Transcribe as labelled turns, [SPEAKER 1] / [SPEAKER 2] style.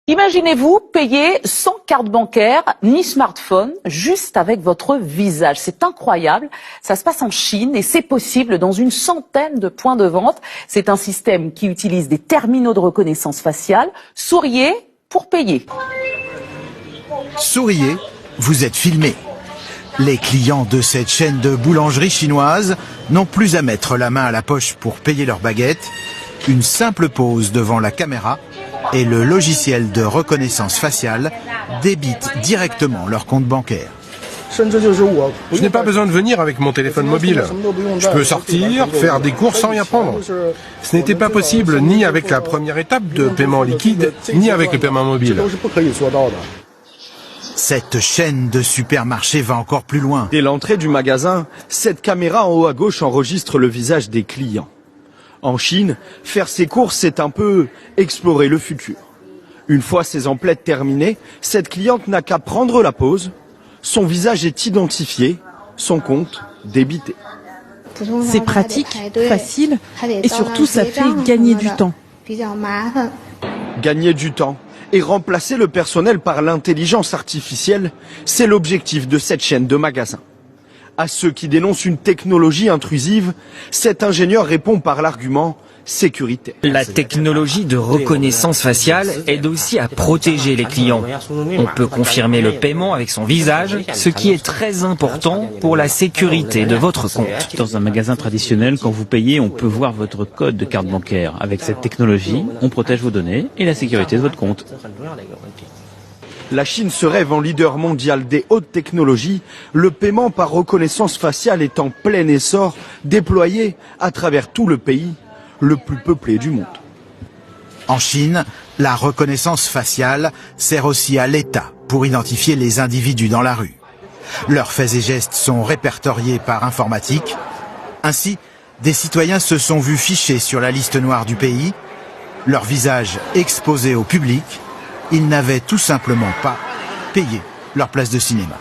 [SPEAKER 1] Imaginez-vous payer sans carte bancaire ni smartphone, juste avec votre visage. C'est incroyable. Ça se passe en Chine et c'est possible dans une centaine de points de vente. C'est un système qui utilise des terminaux de reconnaissance faciale. Souriez pour payer.
[SPEAKER 2] Souriez, vous êtes filmé. Les clients de cette chaîne de boulangerie chinoise n'ont plus à mettre la main à la poche pour payer leur baguette. Une simple pose devant la caméra et le logiciel de reconnaissance faciale débite directement leur compte bancaire.
[SPEAKER 3] Je n'ai pas besoin de venir avec mon téléphone mobile. Je peux sortir, faire des courses sans rien prendre. Ce n'était pas possible ni avec la première étape de paiement liquide, ni avec le paiement mobile.
[SPEAKER 2] Cette chaîne de supermarchés va encore plus loin.
[SPEAKER 4] Dès l'entrée du magasin, cette caméra en haut à gauche enregistre le visage des clients. En Chine, faire ses courses, c'est un peu explorer le futur. Une fois ses emplettes terminées, cette cliente n'a qu'à prendre la pause. Son visage est identifié, son compte débité.
[SPEAKER 5] C'est pratique, facile et surtout ça fait gagner du temps.
[SPEAKER 4] Gagner du temps et remplacer le personnel par l'intelligence artificielle, c'est l'objectif de cette chaîne de magasins. À ceux qui dénoncent une technologie intrusive, cet ingénieur répond par l'argument sécurité.
[SPEAKER 6] La technologie de reconnaissance faciale aide aussi à protéger les clients. On peut confirmer le paiement avec son visage, ce qui est très important pour la sécurité de votre compte.
[SPEAKER 7] Dans un magasin traditionnel, quand vous payez, on peut voir votre code de carte bancaire. Avec cette technologie, on protège vos données et la sécurité de votre compte.
[SPEAKER 4] La Chine se rêve en leader mondial des hautes technologies. Le paiement par reconnaissance faciale est en plein essor, déployé à travers tout le pays, le plus peuplé du monde.
[SPEAKER 2] En Chine, la reconnaissance faciale sert aussi à l'État pour identifier les individus dans la rue. Leurs faits et gestes sont répertoriés par informatique. Ainsi, des citoyens se sont vus fichés sur la liste noire du pays, leur visage exposé au public. Ils n'avaient tout simplement pas payé leur place de cinéma.